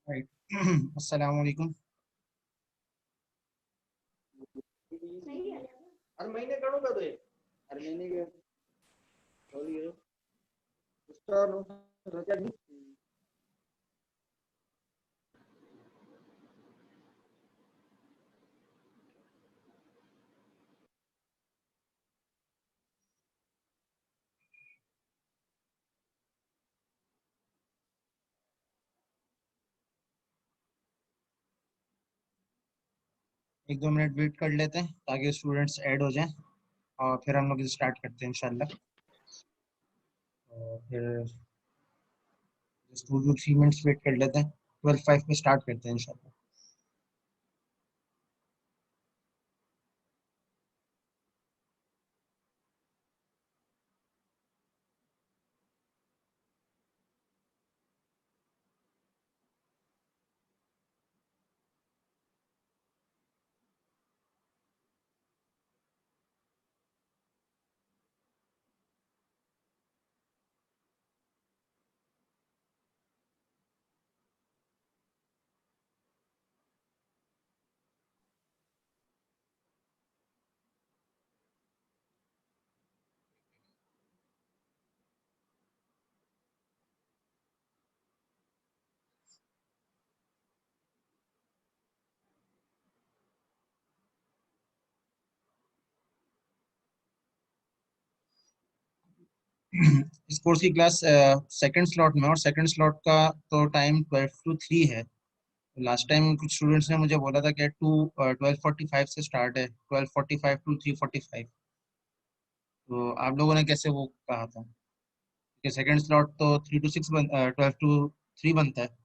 Right. अस्सलाम वालेकुम। हर महीने करूंगा तो ये हर महीने के बोलिए उसका रजा नहीं। एक दो मिनट वेट कर लेते हैं ताकि स्टूडेंट्स ऐड हो जाएं और फिर हम लोग स्टार्ट करते हैं इंशाल्लाह। और फिर 2 to 3 मिनट्स वेट कर लेते हैं। 12:05 पे स्टार्ट करते हैं इंशाल्लाह। इस कोर्स की क्लास सेकंड स्लॉट में, और सेकंड स्लॉट का तो टाइम 12 to 3 है। लास्ट टाइम कुछ स्टूडेंट्स ने मुझे बोला था कि 12:45 से स्टार्ट है, 12:45 to 3:45। तो आप लोगों ने कैसे वो कहा था कि सेकंड स्लॉट तो 3 to 6 12 to 3 बनता है।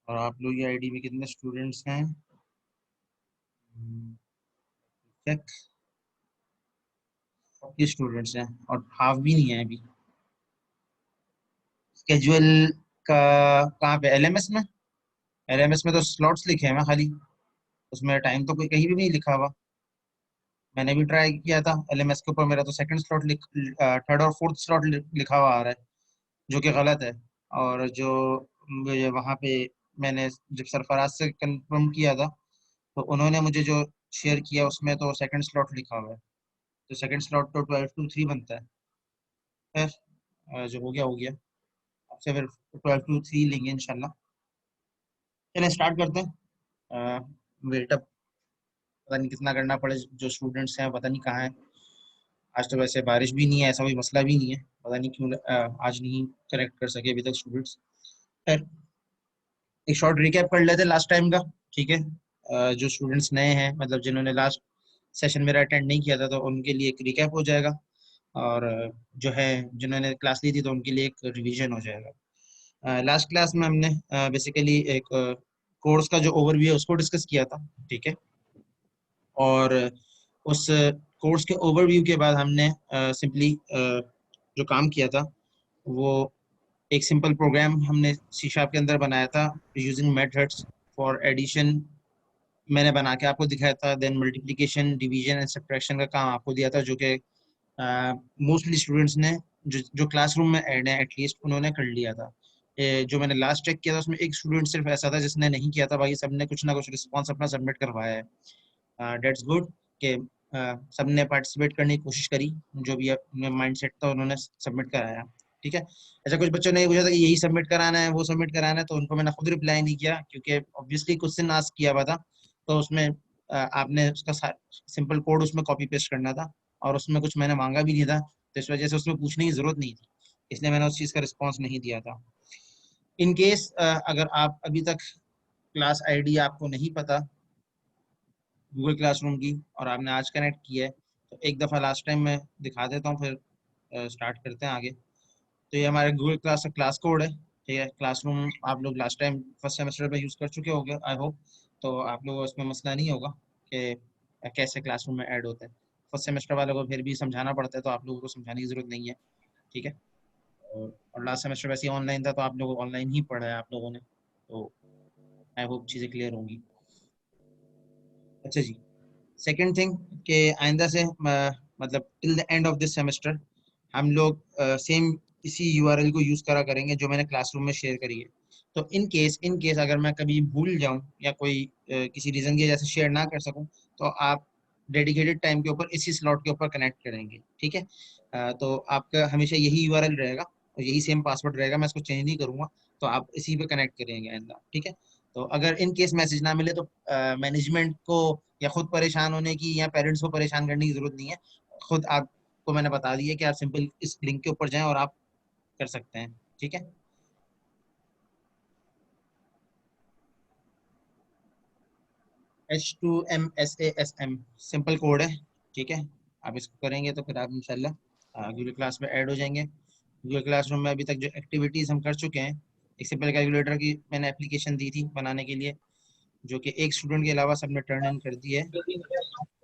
और आप लोग ये आईडी में कितने स्टूडेंट्स हैं? चेक। 40 स्टूडेंट्स हैं और हाफ भी नहीं है अभी। स्केजुअल का कहाँ पे? एलएमएस में। एलएमएस में तो स्लॉट्स लिखे हैं खाली, उसमें टाइम तो कोई कहीं भी नहीं लिखा हुआ। मैंने भी ट्राई किया था एलएमएस के ऊपर, मेरा तो सेकंड स्लॉट थर्ड और फोर्थ स्लॉट लिखा हुआ आ रहा है, जो कि गलत है। और जो मुझे वहाँ पे मैंने जब सरफराज से कंफर्म किया था, तो उन्होंने मुझे जो शेयर किया उसमें तो सेकंड स्लॉट लिखा हुआ है। तो सेकंड स्लॉट तो 12 to 3 बनता है। खैर, जो हो गया हो गया। आपसे फिर 12 to 3 लेंगे इंशाल्लाह। चलिए स्टार्ट करते हैं। वेट पता नहीं कितना करना पड़े, जो स्टूडेंट्स हैं पता नहीं कहाँ है। आज तो वैसे बारिश भी नहीं है, ऐसा कोई मसला भी नहीं है, पता नहीं क्यों आज नहीं कनेक्ट कर सके अभी तक स्टूडेंट्स। खैर, एक शॉर्ट रिकैप कर लेते हैं लास्ट टाइम का। ठीक है। जो स्टूडेंट्स नए हैं, मतलब जिन्होंने लास्ट सेशन मेरा अटेंड नहीं किया था, तो उनके लिए एक रिकैप हो जाएगा। और जो है जिन्होंने क्लास ली थी तो उनके लिए एक रिवीजन हो जाएगा। लास्ट क्लास में हमने बेसिकली एक कोर्स का जो ओवरव्यू है उसको डिस्कस किया था। ठीक है। और उस कोर्स के ओवरव्यू के बाद हमने सिंपली जो काम किया था वो एक सिंपल प्रोग्राम हमने सी शार्प के अंदर बनाया था यूजिंग मेथड्स फॉर एडिशन। मैंने बना के आपको दिखाया था। Then multiplication, division and subtraction का काम आपको दिया था, जो कि मोस्टली स्टूडेंट्स ने जो क्लासरूम में ऐड है एटलीस्ट उन्होंने कर लिया था। जो मैंने लास्ट चेक किया था उसमें एक स्टूडेंट सिर्फ ऐसा था जिसने नहीं किया था, बाकी सबने कुछ ना कुछ रिस्पॉन्स अपना सबमिट करवाया है। डेट्स गुड कि सबने पार्टिसिपेट करने की कोशिश करी। जो भी माइंड सेट था उन्होंने सबमिट कराया। ठीक है। ऐसा कुछ बच्चों ने पूछा था कि यही सबमिट कराना है, वो सबमिट कराना है, तो उनको मैंने खुद रिप्लाई नहीं किया, क्योंकि ऑब्वियसली क्वेश्चन आस्क किया हुआ था। तो उसमें आपने उसका सिंपल कोड उसमें कॉपी पेस्ट करना था, और उसमें कुछ मैंने मांगा भी नहीं था, तो इस वजह से उसमें पूछने की जरूरत नहीं थी। इसलिए मैंने उस चीज़ का रिस्पॉन्स नहीं दिया था। इन केस अगर आप अभी तक क्लास आईडी आपको नहीं पता गूगल क्लासरूम की, और आपने आज कनेक्ट किया है, तो एक दफ़ा लास्ट टाइम मैं दिखा देता हूँ, फिर स्टार्ट करते हैं आगे। तो ये हमारे गूगल क्लास का क्लास कोड है। ठीक है। क्लासरूम आप लोग लास्ट टाइम फर्स्ट सेमेस्टर में यूज़ कर चुके होंगे आई होप। तो आप लोगों को इसमें मसला नहीं होगा कि कैसे क्लासरूम में ऐड होते हैं। फर्स्ट सेमेस्टर वालों को फिर भी समझाना पड़ता है, तो आप लोगों को समझाने की ज़रूरत नहीं है। ठीक है। और लास्ट सेमेस्टर वैसे ही ऑनलाइन था, तो आप लोग ऑनलाइन ही पढ़ा है आप लोगों ने, तो आई होप चीज़ें क्लियर होंगी। अच्छा जी, सेकंड थिंग कि आइंदा से मतलब till the end of this semester हम लोग सेम इसी यूआरएल को यूज़ करा करेंगे जो मैंने क्लासरूम में शेयर करी है। तो इन केस अगर मैं कभी भूल जाऊं या कोई किसी रीज़न की वजह से शेयर ना कर सकूं, तो आप डेडिकेटेड टाइम के ऊपर इसी स्लॉट के ऊपर कनेक्ट करेंगे, ठीक है। तो आपका हमेशा यही यूआरएल रहेगा और यही सेम पासवर्ड रहेगा, मैं इसको चेंज नहीं करूंगा। तो आप इसी पे कनेक्ट करेंगे आइंदा, ठीक है। तो अगर इन केस मैसेज ना मिले तो मैनेजमेंट को या खुद परेशान होने की या पेरेंट्स को परेशान करने की जरूरत नहीं है। खुद आपको मैंने बता दिया कि आप सिंपल इस लिंक के ऊपर जाएं और आप कर सकते हैं, ठीक है। H2MSASM सिंपल कोड है, ठीक है। आप इसको करेंगे तो फिर आप इंशाल्लाह गूगल क्लास में ऐड हो जाएंगे। गूगल क्लासरूम में अभी तक जो एक्टिविटीज़ हम कर चुके हैं, एक सिंपल कैलकुलेटर की मैंने एप्लीकेशन दी थी बनाने के लिए, जो कि एक स्टूडेंट के अलावा सबने टर्न इन कर दी है,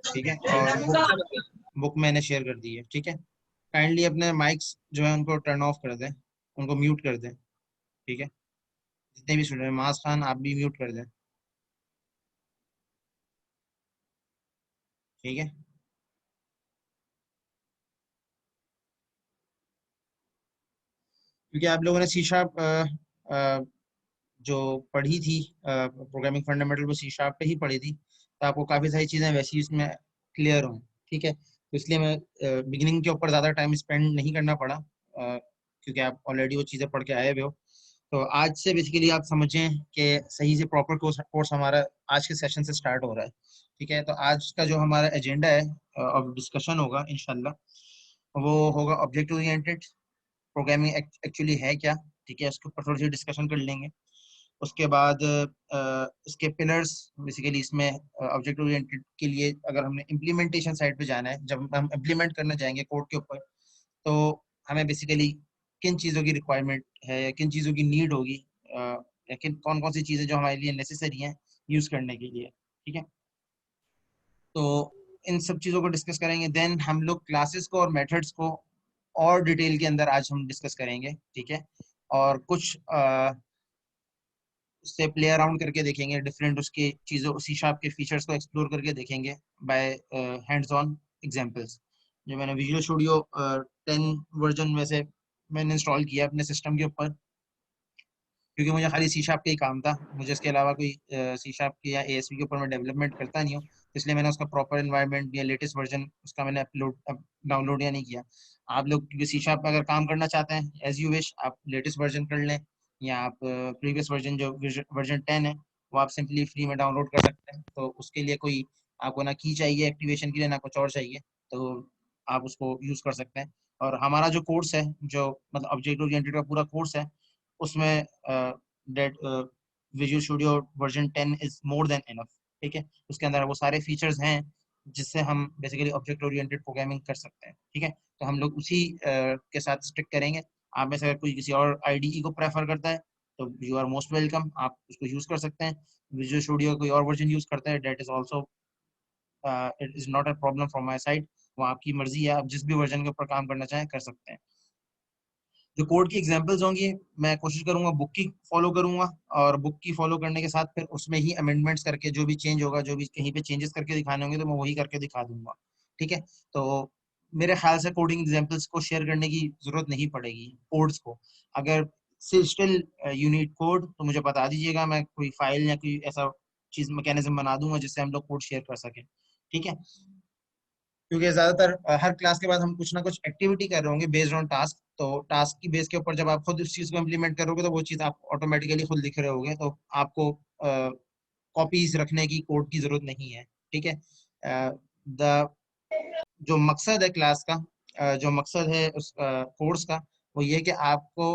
ठीक है। और बुक मैंने शेयर कर दी है, ठीक है। काइंडली अपने माइक्स जो है उनको टर्न ऑफ कर दें, उनको म्यूट कर दें, ठीक है। जितने भी स्टूडेंट, मास खान आप भी म्यूट कर दें, ठीक है। क्योंकि आप लोगों ने सी शार्प जो पढ़ी थी, प्रोग्रामिंग फंडामेंटल वो सी शार्प पे ही पढ़ी थी, तो आपको काफ़ी सारी चीज़ें वैसी इसमें क्लियर हों, ठीक है। तो इसलिए मैं बिगिनिंग के ऊपर ज़्यादा टाइम स्पेंड नहीं करना पड़ा, क्योंकि आप ऑलरेडी वो चीज़ें पढ़ के आए हुए हो। तो आज से बेसिकली आप समझें कि सही से प्रॉपर कोर्स हमारा आज के सेशन से स्टार्ट हो रहा है, ठीक है। तो आज का जो हमारा एजेंडा है और डिस्कशन होगा इंशाल्लाह, वो होगा ऑब्जेक्ट ओरिएंटेड प्रोग्रामिंग एक्चुअली है क्या, ठीक है। उसके ऊपर थोड़ी सी डिस्कशन कर लेंगे। उसके बाद इसके पिलर्स, बेसिकली इसमें ऑब्जेक्ट ओरिएंटेड के लिए अगर हमने इम्प्लीमेंटेशन साइड पे जाना है, जब हम इम्प्लीमेंट करना जाएंगे कोड के ऊपर, तो हमें बेसिकली किन चीज़ों की रिक्वायरमेंट है या किन चीज़ों की नीड होगी, या किन कौन कौन सी चीज़ें जो हमारे लिए नेसेसरी हैं यूज़ करने के लिए, ठीक है। तो इन सब चीज़ों को डिस्कस करेंगे। देन हम लोग क्लासेस को और मेथड्स को और डिटेल के अंदर आज हम डिस्कस करेंगे, ठीक है। और कुछ उससे प्ले अराउंड करके देखेंगे, डिफरेंट उसके चीज़ों सी शार्प के फीचर्स को एक्सप्लोर करके देखेंगे बाय हैंड्स ऑन एग्जांपल्स। जो मैंने विजुअल स्टूडियो 10 वर्जन में से मैंने इंस्टॉल किया अपने सिस्टम के ऊपर, क्योंकि मुझे खाली सी शार्प का ही काम था। मुझे इसके अलावा कोई सी शार्प के या एएसपी के ऊपर मैं डेवलपमेंट करता नहीं हूँ, तो इसलिए मैंने उसका प्रॉपर एनवायरनमेंट या लेटेस्ट वर्जन उसका मैंने डाउनलोड या नहीं किया। आप लोग सी शार्प में अगर काम करना चाहते हैं, एज यू विश, आप लेटेस्ट वर्जन कर लें, या आप प्रीवियस वर्जन जो वर्जन 10 है वो आप सिंपली फ्री में डाउनलोड कर सकते हैं। तो उसके लिए कोई आपको ना की चाहिए एक्टिवेशन के लिए, ना कुछ और चाहिए, तो आप उसको यूज़ कर सकते हैं। और हमारा जो कोर्स है, जो मतलब ऑब्जेक्ट ओरिएंटेड का पूरा कोर्स है, उसमें that visual studio version 10 is more than enough, ठीक है। उसके अंदर वो सारे फीचर्स हैं जिससे हम बेसिकली ऑब्जेक्ट ओरिएंटेड प्रोग्रामिंग कर सकते हैं, ठीक है। तो हम लोग उसी के साथ स्टिक करेंगे। आप में से अगर कोई किसी और आईडीई को प्रेफर करता है तो यू आर मोस्ट वेलकम, आप उसको यूज कर सकते हैं। विजुअल स्टूडियो कोई और वर्जन यूज करता है, that is also it is not a problem from my side. वो आपकी मर्जी है, आप जिस भी वर्जन के ऊपर काम करना चाहें कर सकते हैं। जो कोड की एग्जांपल्स होंगी मैं कोशिश करूंगा बुक की फॉलो करूंगा, और बुक की फॉलो करने के साथ फिर उसमें ही अमेंडमेंट्स करके जो भी चेंज होगा, जो भी कहीं पे चेंजेस करके दिखाने होंगे तो मैं वही करके दिखा दूंगा, ठीक है। तो मेरे ख्याल से कोडिंग एग्जांपल्स को शेयर करने की जरूरत नहीं पड़ेगी कोड्स को। अगर स्टिल यू नीड कोड तो मुझे बता दीजिएगा, मैं कोई फाइल या कोई ऐसा चीज मैकेनिज्म बना दूंगा जिससे हम लोग कोड शेयर कर सकें, ठीक है। क्योंकि ज्यादातर हर क्लास के बाद हम कुछ ना कुछ एक्टिविटी कर रहे होंगे बेस्ड ऑन टास्क, तो टास्क की बेस के ऊपर जब आप खुद उस चीज को इम्प्लीमेंट करोगे तो वो चीज आप ऑटोमेटिकली खुद लिख रहे होगे, तो आपको कॉपीज रखने की, कोड की जरूरत नहीं है, ठीक है। द जो मकसद है क्लास का, जो मकसद है उस कोर्स का, वो ये है कि आपको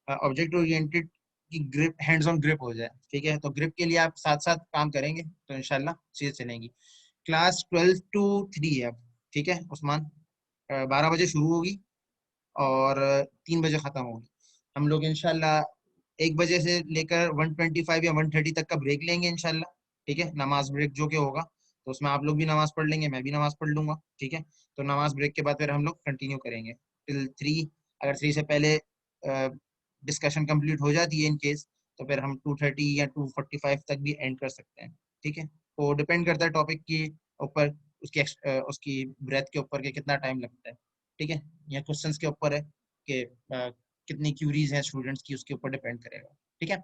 ऑब्जेक्ट ओरिएंटेड की ग्रिप, हैंड्स ऑन ग्रिप हो जाए, ठीक है। तो ग्रिप के लिए आप साथ साथ काम करेंगे तो इंशाल्लाह चीजें चलेंगी। क्लास 12 to 3 है अब, ठीक है उस्मान। 12 बजे शुरू होगी और 3 बजे ख़त्म होगी। हम लोग इंशाल्लाह 1 बजे से लेकर 125 या 130 तक का ब्रेक लेंगे इंशाल्लाह, ठीक है। नमाज ब्रेक जो कि होगा, तो उसमें आप लोग भी नमाज पढ़ लेंगे, मैं भी नमाज पढ़ लूंगा, ठीक है। तो नमाज ब्रेक के बाद फिर हम लोग कंटिन्यू करेंगे टिल 3। अगर 3 से पहले डिस्कशन कंप्लीट हो जाती है इन केस, तो फिर हम 2:30 या 2:45 तक भी एंड कर सकते हैं। ठीक है, तो डिपेंड करता है टॉपिक के ऊपर, उसकी ब्रेथ के ऊपर कि कितना टाइम लगता है। ठीक है, या क्वेश्चंस के ऊपर है कि कितनी क्यूरीज हैं स्टूडेंट्स की, उसके ऊपर डिपेंड करेगा। ठीक है,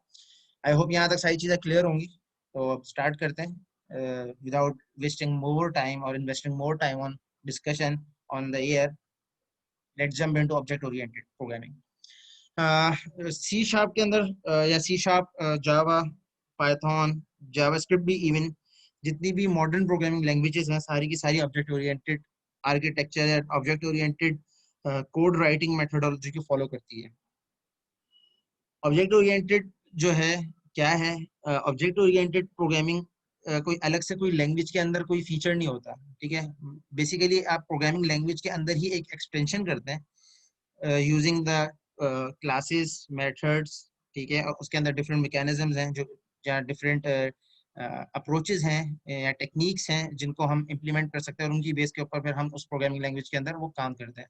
आई होप यहाँ तक सारी चीज़ें क्लियर होंगी। तो अब स्टार्ट करते हैं विदाउट वेस्टिंग मोर टाइम और investing more time on discussion on the air. Let's jump into object oriented programming. C sharp के अंदर या C sharp, Java, Python, JavaScript भी, इवन जितनी भी मॉडर्न प्रोग्रामिंग लैंग्वेजेस हैं सारी की सारी ऑब्जेक्ट ओरिएंटेड आर्किटेक्चर या object oriented code writing methodology को फॉलो करती है। ऑब्जेक्ट ओरिएंटेड जो है क्या है, ऑब्जेक्ट ओरिएंटेड प्रोग्रामिंग कोई अलग से कोई लैंग्वेज के अंदर कोई फीचर नहीं होता। ठीक है, बेसिकली आप प्रोग्रामिंग लैंग्वेज के अंदर ही एक एक्सटेंशन करते हैं यूजिंग द क्लासेस मेथड्स। ठीक है, और उसके अंदर डिफरेंट मैकेनिज्म्स हैं, जो जहाँ डिफरेंट अप्रोचेस हैं या टेक्निक्स हैं जिनको हम इम्प्लीमेंट कर सकते हैं, और उनकी बेस के ऊपर फिर हम उस प्रोग्रामिंग लैंग्वेज के अंदर वो काम करते हैं।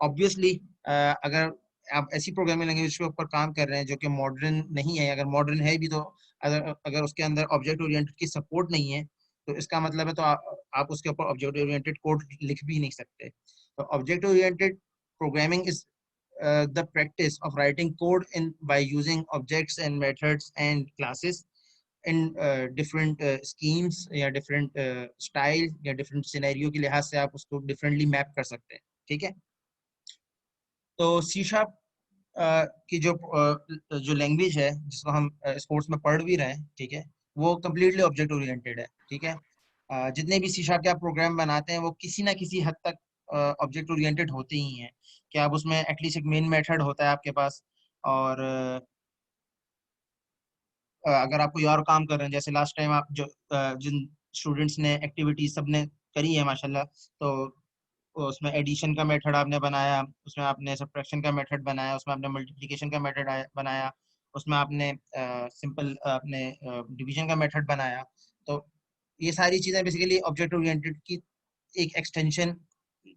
ऑब्वियसली अगर आप ऐसी प्रोग्रामिंग लैंग्वेज के ऊपर काम कर रहे हैं जो कि मॉडर्न नहीं है, अगर मॉडर्न है भी तो अगर अगर उसके अंदर ऑब्जेक्ट ओरिएंटेड की सपोर्ट नहीं है, तो इसका मतलब है तो आप उसके ऊपर ऑब्जेक्ट ओरिएंटेड कोड लिख भी नहीं सकते। तो object oriented programming is the practice of writing code in by using objects and methods and classes in different schemes या different style या different scenario के लिहाज से आप उसको differently map कर सकते हैं। ठीक है, तो सी शार्प की जो लैंग्वेज है जिसको हम स्पोर्ट्स में पढ़ भी रहे हैं, ठीक है, वो कम्प्लीटली ऑब्जेक्ट ओरिएंटेड है। ठीक है, जितने भी सी शार्प के आप प्रोग्राम बनाते हैं वो किसी ना किसी हद तक ऑब्जेक्ट ओरिएंटेड होते ही हैं, कि आप उसमें एटलीस्ट एक मेन मेथड होता है आपके पास, और अगर आप कोई और काम कर रहे हैं, जैसे लास्ट टाइम आप जो जिन स्टूडेंट्स ने एक्टिविटीज सबने करी है माशाल्लाह, तो उसमें एडिशन का मेथड आपने बनाया, उसमें आपने सब्ट्रैक्शन का मेथड बनाया, उसमें आपने मल्टीप्लिकेशन का मेथड बनाया, उसमें आपने सिंपल आपने डिवीजन का मेथड बनाया। तो ये सारी चीज़ें बेसिकली ऑब्जेक्ट ओरिएंटेड की एक extension,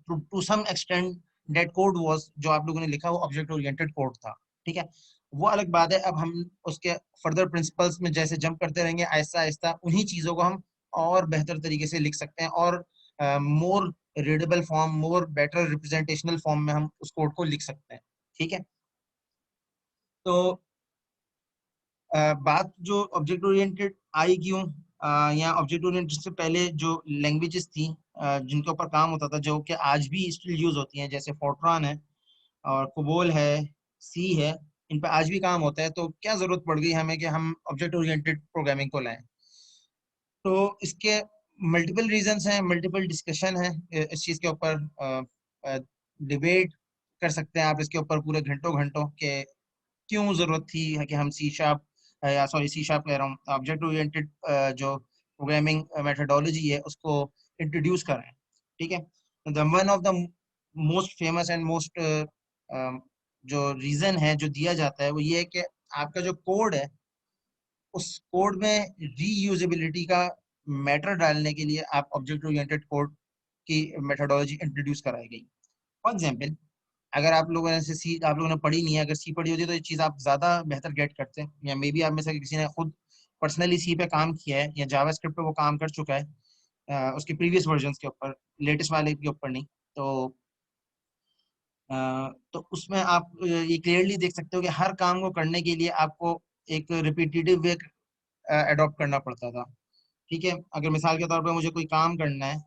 to some extent that code was, जो आप लोगों ने लिखा वो ऑब्जेक्ट ओरिएंटेड कोड था। ठीक है, वो अलग बात है। अब हम उसके फर्दर प्रिंसिपल्स में जैसे जंप करते रहेंगे, आहिस्ता आहिस्ता उन्हीं चीज़ों को हम और बेहतर तरीके से लिख सकते हैं, और मोर readable form, more better representational form में हम उस कोड को लिख सकते हैं। ठीक है, तो बात जो ऑब्जेक्ट ओरिएंटेड आई क्यों, या ऑब्जेक्ट ओरिएंटेड से पहले जो लैंग्वेजेस थी जिनके ऊपर काम होता था, जो कि आज भी स्टिल यूज होती हैं, जैसे फोर्ट्रान है और कोबोल है, सी है, इन पे आज भी काम होता है, तो क्या जरूरत पड़ गई हमें कि हम ऑब्जेक्ट ओरिएंटेड प्रोग्रामिंग को लाएं। तो इसके मल्टीपल रीजंस हैं, मल्टीपल डिस्कशन है इस चीज़ के ऊपर, डिबेट कर सकते हैं आप इसके ऊपर पूरे घंटों घंटों के क्यों जरूरत थी है कि हम सी शार्प, या सॉरी सी शार्प कह रहा हूँ, ऑब्जेक्ट ओरिएंटेड जो प्रोग्रामिंग मेथोडोलॉजी है उसको इंट्रोड्यूस करें। ठीक है, the one of the most famous and most जो रीजन है जो दिया जाता है वो ये है कि आपका जो कोड है उस कोड में रीयूजेबिलिटी का मैटर डालने के लिए आप ऑब्जेक्ट ओरिएंटेड कोड की मेथोडोलॉजी इंट्रोड्यूस कराई गई। फॉर एग्जांपल, अगर आप लोगों ने पढ़ी नहीं है, अगर सी पढ़ी होती तो ये चीज़ आप ज़्यादा बेहतर गेट करते हैं, या मे बी आप में से किसी ने खुद पर्सनली सी पे काम किया है या जावास्क्रिप्ट पे वो काम कर चुका है, उसके प्रीवियस वर्जन्स के ऊपर, लेटेस्ट वाले के ऊपर नहीं। तो उसमें आप ये क्लियरली देख सकते हो कि हर काम को करने के लिए आपको एक रिपीटेटिव वे अडॉप्ट करना पड़ता था। ठीक है, अगर मिसाल के तौर पे मुझे कोई काम करना है,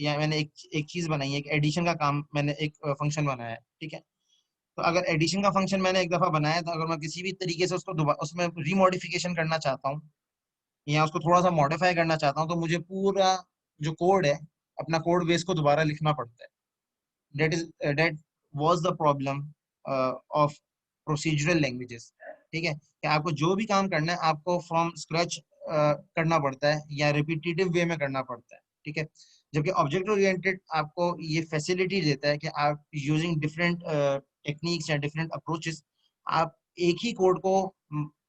या मैंने एक चीज बनाई है, एक एडिशन का काम, मैंने एक फंक्शन बनाया है। ठीक है, तो अगर एडिशन का फंक्शन मैंने एक दफा बनाया था, अगर मैं किसी भी तरीके से उसको दोबारा उसमें रीमॉडिफिकेशन करना चाहता हूँ या उसको थोड़ा सा मॉडिफाई करना चाहता हूँ, तो मुझे पूरा जो कोड है अपना कोड बेस को दोबारा लिखना पड़ता है। that was the problem of procedural languages। ठीक है, कि आपको जो भी काम करना है आपको फ्रॉम स्क्रैच करना पड़ता है या रिपीटेटिव वे में करना पड़ता है। ठीक है, जबकि ऑब्जेक्ट ओरिएंटेड आपको ये फैसिलिटी देता है कि आप यूजिंग डिफरेंट टेक्निक्स या डिफरेंट अप्रोचेस आप एक ही कोड को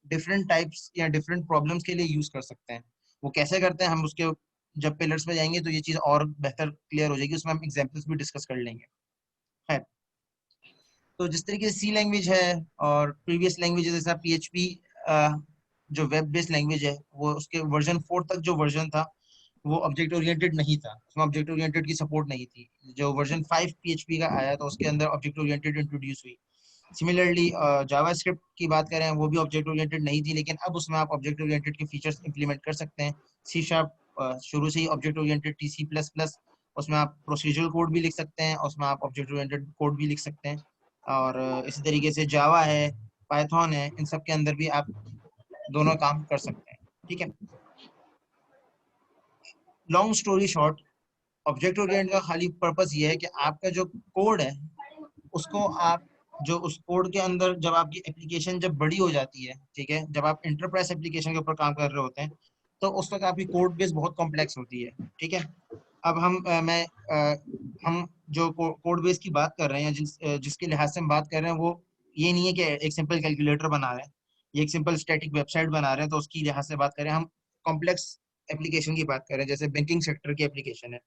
डिफरेंट टाइप्स या डिफरेंट प्रॉब्लम्स के लिए यूज कर सकते हैं। वो कैसे करते हैं हम उसके जब पिलर्स पे जाएंगे तो ये चीज़ और बेहतर क्लियर हो जाएगी, उसमें हम एग्जांपल्स भी डिस्कस कर लेंगे। है, तो जिस तरीके से सी लैंग्वेज है और प्रीवियस लैंग्वेज जैसा PHP जो वेब बेस्ड लैंग्वेज है, वो उसके वर्जन 4 तक जो वर्जन था वो ऑब्जेक्ट ओरिएंटेड नहीं था, उसमें ऑब्जेक्ट ओरिएंटेड की सपोर्ट नहीं थी। जो वर्जन 5 PHP का आया तो उसके अंदर ऑब्जेक्ट ओरिएंटेड इंट्रोड्यूस हुई। सिमिलरली जावास्क्रिप्ट की बात करें, वो भी ऑब्जेक्ट ओरिएंटेड नहीं थी, लेकिन अब उसमें आप ऑब्जेक्ट ओरिएंटेड के फीचर्स इंप्लीमेंट कर सकते हैं। सी शार्प शुरू से ही ऑब्जेक्ट ओरिएंटेड थी, C++, उसमें आप प्रोसीजरल कोड भी लिख सकते हैं, उसमें आप ऑब्जेक्ट ओरिएंटेड कोड भी लिख सकते हैं। और इसी तरीके से जावा है, पाइथन है, इन सब के अंदर भी आप दोनों काम कर सकते हैं। ठीक है, long story short, object oriented का खाली पर्पस ये है कि आपका जो कोड है उसको आप, जो उस कोड के अंदर जब आपकी एप्लीकेशन जब बड़ी हो जाती है, ठीक है, जब आप इंटरप्राइज एप्लीकेशन के ऊपर काम कर रहे होते हैं, तो उस वक्त आपकी कोड बेस बहुत कॉम्प्लेक्स होती है। ठीक है, अब हम जो कोड बेस की बात कर रहे हैं, जिसके लिहाज से हम बात कर रहे हैं, वो ये नहीं है कि एक सिंपल कैलकुलेटर बना रहे हैं, ये एक सिंपल स्टैटिक वेबसाइट बना रहे हैं, तो उसकी लिहाज से बात करें, हम कॉम्प्लेक्स एप्लीकेशन की बात कर रहे हैं। जैसे बैंकिंग सेक्टर की एप्लीकेशन है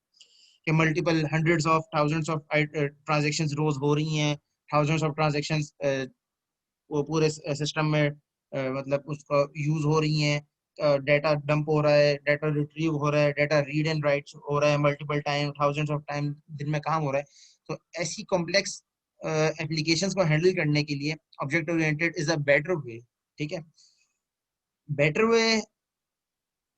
कि multiple hundreds of thousands of transactions रोज हो रही हैं, थाउजेंड्स ऑफ ट्रांजेक्शन्स वो पूरे सिस्टम में मतलब उसका यूज हो रही हैं, डाटा डंप हो रहा है, डाटा रिट्रीव हो रहा है, डाटा रीड एंड राइट हो रहा है multiple time, thousands of time दिन में काम हो रहा है। तो ऐसी कॉम्प्लेक्स एप्लीकेशंस को हैंडल करने के लिए object oriented is a better way. ठीक है, बेटर वे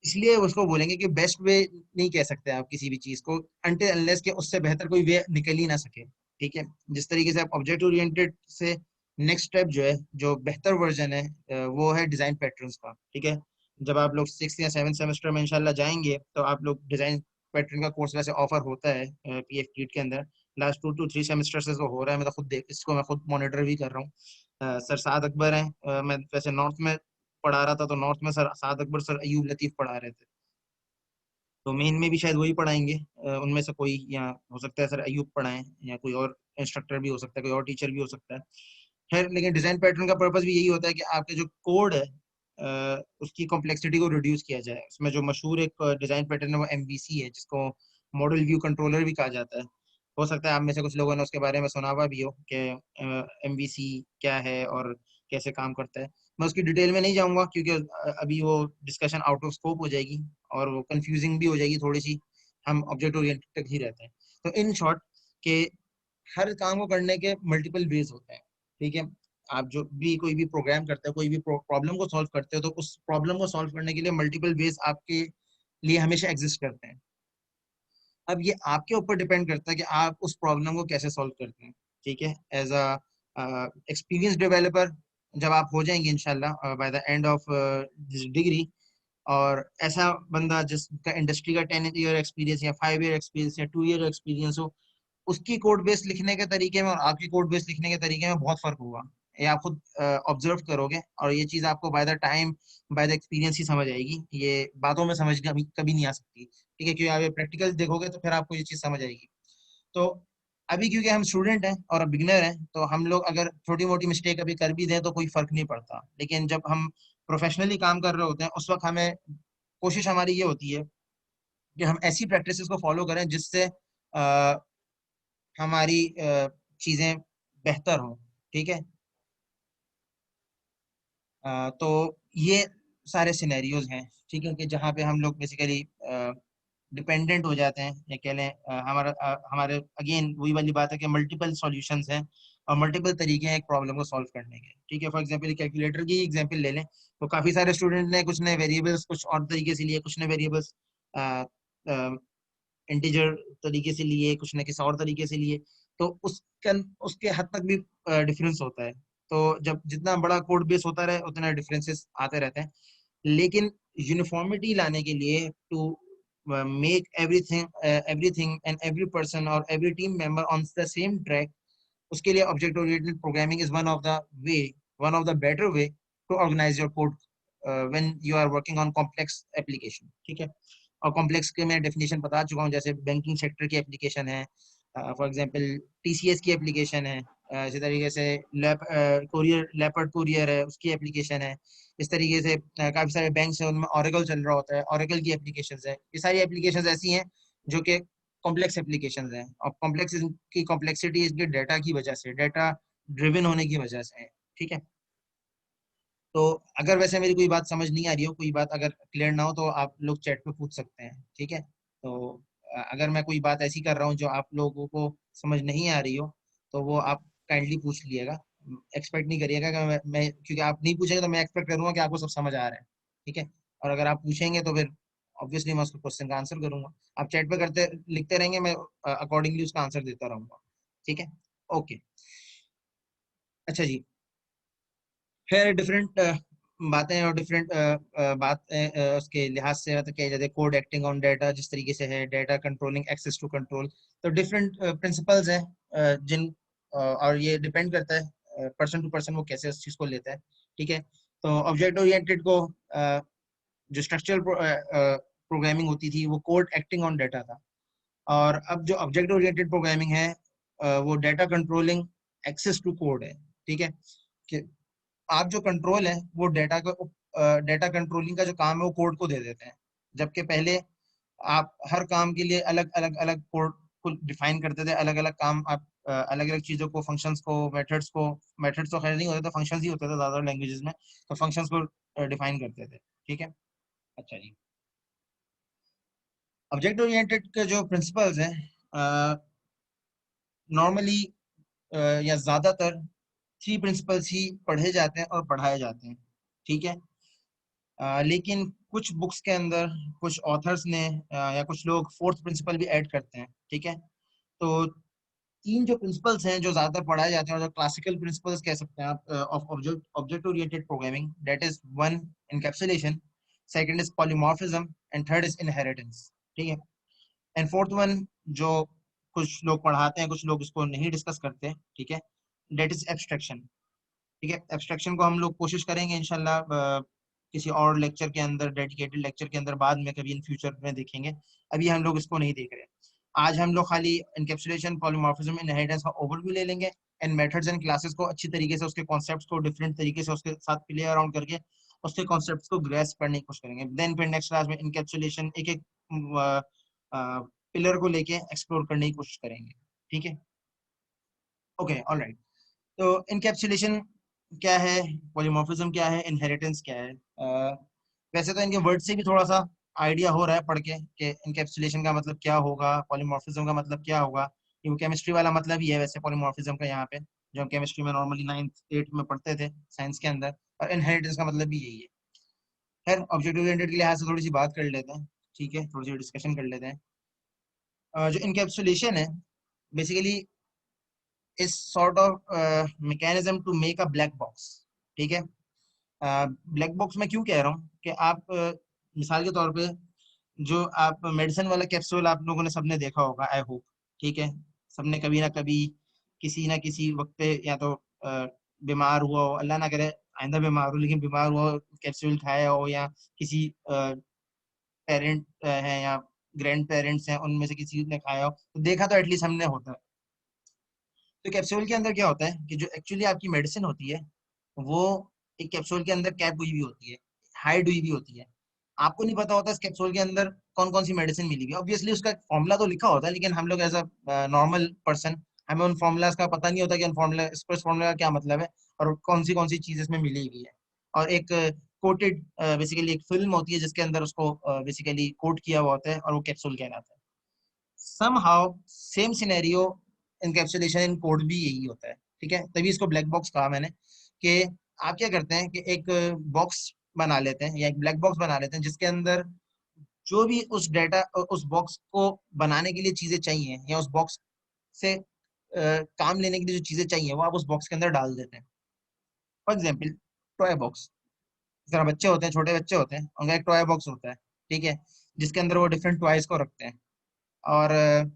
इसलिए उसको बोलेंगे कि बेस्ट वे नहीं कह सकते आप किसी भी चीज को अनटिल अनलेस के उससे बेहतर कोई वे निकल ही ना सके। ठीक है, जिस तरीके से आप ऑब्जेक्ट ओरिएंटेड से नेक्स्ट स्टेप जो है, जो बेहतर वर्जन है, वो है डिजाइन पैटर्न्स का। ठीक है, जब आप लोग 6 या 7 सेमेस्टर में इंशाल्लाह जाएंगे तो आप लोग डिजाइन पैटर्न का कोर्स वैसे ऑफर होता है PF किट के अंदर। लास्ट 2 to 3 सेमेस्टर से तो हो रहा है, मैं तो खुद देख, इसको मैं खुद मॉनिटर भी कर रहा हूँ। सर साद अकबर हैं, मैं वैसे नॉर्थ में पढ़ा रहा था, तो नॉर्थ में सर साद अकबर, सर अयूब लतीफ पढ़ा रहे थे, तो मेन में भी शायद वही पढ़ाएंगे उनमें से कोई, या हो सकता है सर अयूब पढ़ाएं, या कोई और इंस्ट्रक्टर भी हो सकता है, कोई और टीचर भी हो सकता है। खैर, लेकिन डिजाइन पैटर्न का पर्पस भी यही होता है कि आपके जो कोड है उसकी कॉम्प्लेक्सिटी को रिड्यूस किया जाए। उसमें जो मशहूर एक डिजाइन पैटर्न है वो MVC है, जिसको मॉडल व्यू कंट्रोलर भी कहा जाता है। हो सकता है आप में से कुछ लोगों ने उसके बारे में सुना हुआ भी हो कि MVC क्या है और कैसे काम करता है। मैं उसकी डिटेल में नहीं जाऊंगा क्योंकि अभी वो डिस्कशन आउट ऑफ स्कोप हो जाएगी और वो कंफ्यूजिंग भी हो जाएगी थोड़ी सी, हम ऑब्जेक्ट ओरिएंटेड तक ही रहते हैं। तो इन शॉर्ट के हर काम को करने के मल्टीपल वेज होते हैं। ठीक है, आप जो भी कोई भी प्रोग्राम करते हो, कोई भी प्रॉब्लम को सॉल्व करते हो, तो उस प्रॉब्लम को सॉल्व करने के लिए मल्टीपल वेज आपके लिए हमेशा एग्जिस्ट करते हैं। अब ये आपके ऊपर डिपेंड करता है कि आप उस प्रॉब्लम को कैसे सॉल्व करते हैं। ठीक है, एज अ एक्सपीरियंस डेवलपर जब आप हो जाएंगे इंशाल्लाह by the end of this degree, और ऐसा बंदा जिसका इंडस्ट्री का 10 ईयर एक्सपीरियंस या 5 ईयर एक्सपीरियंस या 2 ईयर एक्सपीरियंस हो, उसकी कोड बेस लिखने के तरीके में और आपकी कोड बेस लिखने के तरीके में बहुत फर्क होगा। ये आप खुद ऑब्जर्व करोगे, और ये चीज आपको by the time, by the experience ही समझ आएगी, ये बातों में समझ कभी कभी नहीं आ सकती। ठीक है, क्योंकि आप ये प्रैक्टिकल देखोगे तो फिर आपको ये चीज समझ आएगी। तो अभी क्योंकि हम स्टूडेंट हैं और बिगिनर हैं, तो हम लोग अगर छोटी मोटी मिस्टेक अभी कर भी दें तो कोई फर्क नहीं पड़ता, लेकिन जब हम प्रोफेशनली काम कर रहे होते हैं उस वक्त हमें, कोशिश हमारी ये होती है कि हम ऐसी प्रैक्टिसेस को फॉलो करें जिससे हमारी चीजें बेहतर हों। ठीक है, तो ये सारे सिनेरियोज हैं, ठीक है, कि जहाँ पे हम लोग बेसिकली डिपेंडेंट हो जाते हैं, या कह लें हमारे अगेन वही वाली बात है कि मल्टीपल सॉल्यूशंस हैं और मल्टीपल तरीके हैं एक प्रॉब्लम को सॉल्व करने के। ठीक है, फॉर एग्जांपल कैलकुलेटर की एग्जांपल ले लें, तो काफी सारे स्टूडेंट ने कुछ ने वेरिएबल्स कुछ और तरीके से लिए, कुछ ने वेरिएबल्स इंटीजर तरीके से लिए, कुछ ने किसी और तरीके से लिए, तो उसके हद तक भी डिफरेंस होता है। तो जब जितना बड़ा कोड बेस होता रहे उतना डिफरेंसेस आते रहते हैं, लेकिन यूनिफॉर्मिटी लाने के लिए, to make everything and every person और every team member on the same track, उसके लिए object oriented programming is way one of the better way to organise your code when you are working on complex application. ठीक है, और complex के मैं definition बता चुका हूँ, जैसे बैंकिंग सेक्टर की एप्लीकेशन है, फॉर एग्जांपल TCS की एप्लीकेशन है, इसी तरीके से कोरियर लेपर्ड कोरियर है, उसकी एप्लीकेशन है। इस तरीके से काफी सारे बैंक है, उनमें ओरेकल चल रहा होता है, ओरेकल की एप्लीकेशन है। ये सारी एप्लीकेशन ऐसी हैं जो कि कॉम्प्लेक्स एप्लीकेशन हैं, और कॉम्प्लेक्स की कॉम्प्लेक्सिटी इसके डाटा की वजह से, डाटा ड्रिवन होने की वजह से है। ठीक है, तो अगर वैसे मेरी कोई बात समझ नहीं आ रही हो, कोई बात अगर क्लियर ना हो तो आप लोग चैट पे पूछ सकते हैं। ठीक है, तो अगर मैं कोई बात ऐसी कर रहा हूँ जो आप लोगों को समझ नहीं आ रही हो तो वो आप काइंडली पूछ लीजिएगा। एक्सपेक्ट नहीं करिएगा कि क्योंकि आप नहीं पूछेंगे तो मैं एक्सपेक्ट करूंगा कि आपको सब समझ आ रहा है। ठीक है, और अगर आप पूछेंगे तो फिर ऑब्वियसली मैं उसको क्वेश्चन का आंसर करूंगा। आप चैट पे करते लिखते रहेंगे, मैं अकॉर्डिंगली उसका आंसर देता रहूंगा। ठीक है, ओके। अच्छा जी, फिर डिफरेंट बातें और डिफरेंट बातें उसके लिहाज से मतलब क्या जाते हैं, कोड एक्टिंग ऑन डाटा जिस तरीके से है, data controlling access to control, तो डिफरेंट प्रिंसिपल्स हैं जिन और ये डिपेंड करता है पर्सन टू पर्सन वो कैसे उस चीज़ को लेता है। ठीक है, तो ऑब्जेक्ट ओरिएंटेड को जो स्ट्रक्चरल प्रोग्रामिंग होती थी वो कोड एक्टिंग ऑन डाटा था, और अब जो ऑब्जेक्ट ओरिएंटेड प्रोग्रामिंग है वो data controlling access to code है। ठीक है, कि आप जो कंट्रोल है वो डाटा कंट्रोलिंग का जो काम है वो कोड को दे देते हैं, जबकि पहले आप हर काम के लिए अलग अलग कोड को डिफाइन करते थे। अलग अलग काम आप अलग अलग चीजों को, फंक्शंस को, मेथड्स तो खैर नहीं होते थे, फंक्शंस ही होते थे ज्यादा लैंग्वेजेस में, तो फंक्शंस को डिफाइन करते थे। ठीक है, अच्छा जी, ऑब्जेक्ट ओरिएंटेड के जो प्रिंसिपल्स हैं नॉर्मली या ज्यादातर थ्री प्रिंसिपल्स ही पढ़े जाते हैं और पढ़ाए जाते हैं। ठीक है, लेकिन कुछ बुक्स के अंदर कुछ ऑथर्स ने या कुछ लोग फोर्थ प्रिंसिपल भी ऐड करते हैं। ठीक है, तो तीन जो प्रिंसिपल्स हैं जो ज्यादातर पढ़ाए जाते हैं और जो क्लासिकल प्रिंसिपल्स कह सकते हैं आप of object oriented programming, that is one encapsulation, second is polymorphism, and third is inheritance. ठीक है, एंड फोर्थ वन जो कुछ लोग पढ़ाते हैं, कुछ लोग इसको नहीं डिस्कस करते। ठीक है, दैट इज एब्स्ट्रैक्शन। ठीक है, एब्स्ट्रैक्शन को हम लोग कोशिश करेंगे इंशाल्लाह किसी और लेक्चर के अंदर, डेडिकेटेड लेक्चर के अंदर बाद में कभी इन फ्यूचर में देखेंगे। अभी हम लोग इसको नहीं देख रहे। आज हम लोग खाली एनकैप्सुलेशन, पॉलीमॉर्फिज्म, इनहेरिटेंस का ओवरव्यू ले लेंगे, एंड मेथड्स एंड क्लासेस को अच्छी तरीके से, उसके कॉन्सेप्ट्स को डिफरेंट तरीके से उसके साथ प्ले अराउंड करके उसके कॉन्सेप्ट्स को ग्रेस्प करने की कोशिश करेंगे। देन फिर नेक्स्ट क्लास में इनकैप्सुलेशन एक एक पिलर को लेके एक्सप्लोर करने की कोशिश करेंगे। ठीक है, ओके, ऑलराइट। तो इनकैप्सुलेशन क्या है, पॉलीमॉर्फिज्म क्या है, इनहेरिटेंस क्या है? वैसे तो इनके वर्ड से भी थोड़ा सा आइडिया हो रहा है पढ़ के कि इनकैप्सुलेशन का मतलब क्या होगा, पॉलीमॉर्फिज्म का मतलब क्या होगा। ये केमिस्ट्री वाला मतलब ही है वैसे पॉलीमॉर्फिज्म का यहाँ पे, जो हम केमिस्ट्री में नॉर्मली 9th 8th में पढ़ते थे साइंस के अंदर, और इनहेरिटेंस का मतलब भी यही है। खैर, ऑब्जेक्ट ओरिएंटेड के लिहाज से थोड़ी सी बात कर लेते हैं। ठीक है, थोड़ी सी डिस्कशन कर लेते हैं। जो इनकैप्सुलेशन है basically is sort of mechanism to make a black box. ठीक है, ब्लैक बॉक्स में क्यों कह रहा हूँ कि आप मिसाल के तौर पे जो आप मेडिसिन वाला कैप्सूल आप लोगों ने सबने देखा होगा, आई होप। ठीक है, सबने कभी ना कभी किसी ना किसी वक्त पे या तो बीमार हुआ हो, अल्लाह ना करे आइंदा बीमार हो, लेकिन बीमार हुआ हो, कैप्सूल खाया हो, या किसी पेरेंट हैं या ग्रैंड पेरेंट्स हैं उनमें से किसी ने खाया हो, तो देखा तो एटलीस्ट हमने होता है। तो कैप्सूल के अंदर क्या होता है कि जो एक्चुअली आपकी मेडिसिन होती है वो एक कैप्सूल के अंदर कैप हुई भी होती है, हाइड हुई भी होती है। आपको नहीं पता होता इस कैप्सूल के अंदर कौन कौन सी मेडिसिन मिली हुई है। ऑब्वियसली उसका फॉर्मूला तो लिखा होता है, लेकिन हम लोग एज अ नॉर्मल पर्सन हमें उन फॉर्मूलाज का पता नहीं होता कि उन फॉर्मूला, इस फॉर्मूला का क्या मतलब है और कौन सी चीज इसमें मिली हुई है। और एक कोटेड बेसिकली एक फिल्म होती है जिसके अंदर उसको बेसिकली कोट किया हुआ होता है और वो कैप्सूल कहलाता है। somehow सेम सिनेरियो एनकैप्सुलेशन इन कोड भी यही होता है। ठीक है, तभी इसको ब्लैक बॉक्स कहा मैंने, कि आप क्या करते हैं कि एक बॉक्स बना लेते हैं या एक ब्लैक बॉक्स बना लेते हैं जिसके अंदर जो भी उस डेटा, उस बॉक्स को बनाने के लिए चीजें चाहिए या उस बॉक्स से काम लेने के लिए जो चीजें चाहिए वो आप उस बॉक्स के अंदर डाल देते हैं। फॉर एग्जाम्पल, टॉय बॉक्स, जरा बच्चे होते हैं, छोटे बच्चे होते हैं, उनका एक टॉय बॉक्स होता है। ठीक है, जिसके अंदर वो डिफरेंट टॉयज को रखते हैं, और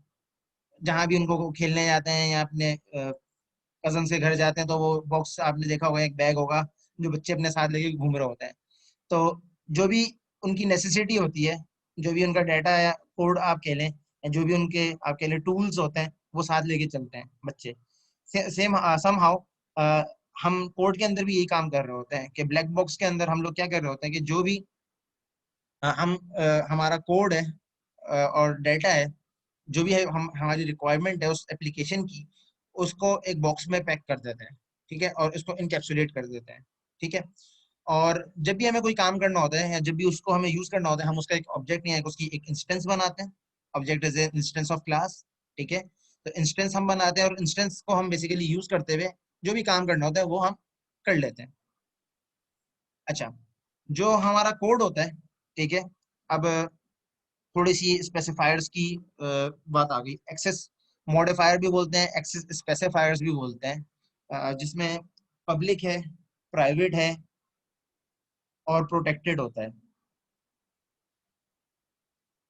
जहां भी उनको खेलने जाते हैं या अपने कजन के घर जाते हैं तो वो बॉक्स आपने देखा होगा, एक बैग होगा जो बच्चे अपने साथ लेके घूम रहे होते हैं। तो जो भी उनकी नेसेसिटी होती है, जो भी उनका डाटा या कोड आप कह लें, या जो भी उनके आप कह लें टूल्स होते हैं, वो साथ लेके चलते हैं बच्चे। सेम समहाउ हम कोड के अंदर भी यही काम कर रहे होते हैं कि ब्लैक बॉक्स के अंदर हम लोग क्या कर रहे होते हैं कि जो भी हमारा कोड है और डाटा है, जो भी है हम हमारी रिक्वायरमेंट है उस एप्लीकेशन की, उसको एक बॉक्स में पैक कर देते हैं, ठीक है, और इसको इनकैप्सुलेट कर देते हैं, ठीक है। और जब भी हमें कोई काम करना होता है या जब भी उसको हमें यूज करना होता है, हम उसका एक ऑब्जेक्ट या उसकी एक इंस्टेंस बनाते हैं। Object is a instance of class, ठीक है। तो इंस्टेंस हम बनाते हैं और इंस्टेंस को हम बेसिकली यूज करते हुए जो भी काम करना होता है वो हम कर लेते हैं। अच्छा, जो हमारा कोड होता है, ठीक है, अब थोड़ी सी स्पेसिफायर्स की बात आ गई। एक्सेस मॉडिफायर भी बोलते हैं, एक्सेस स्पेसिफायर्स भी बोलते हैं, जिसमें पब्लिक है, प्राइवेट है और प्रोटेक्टेड होता है।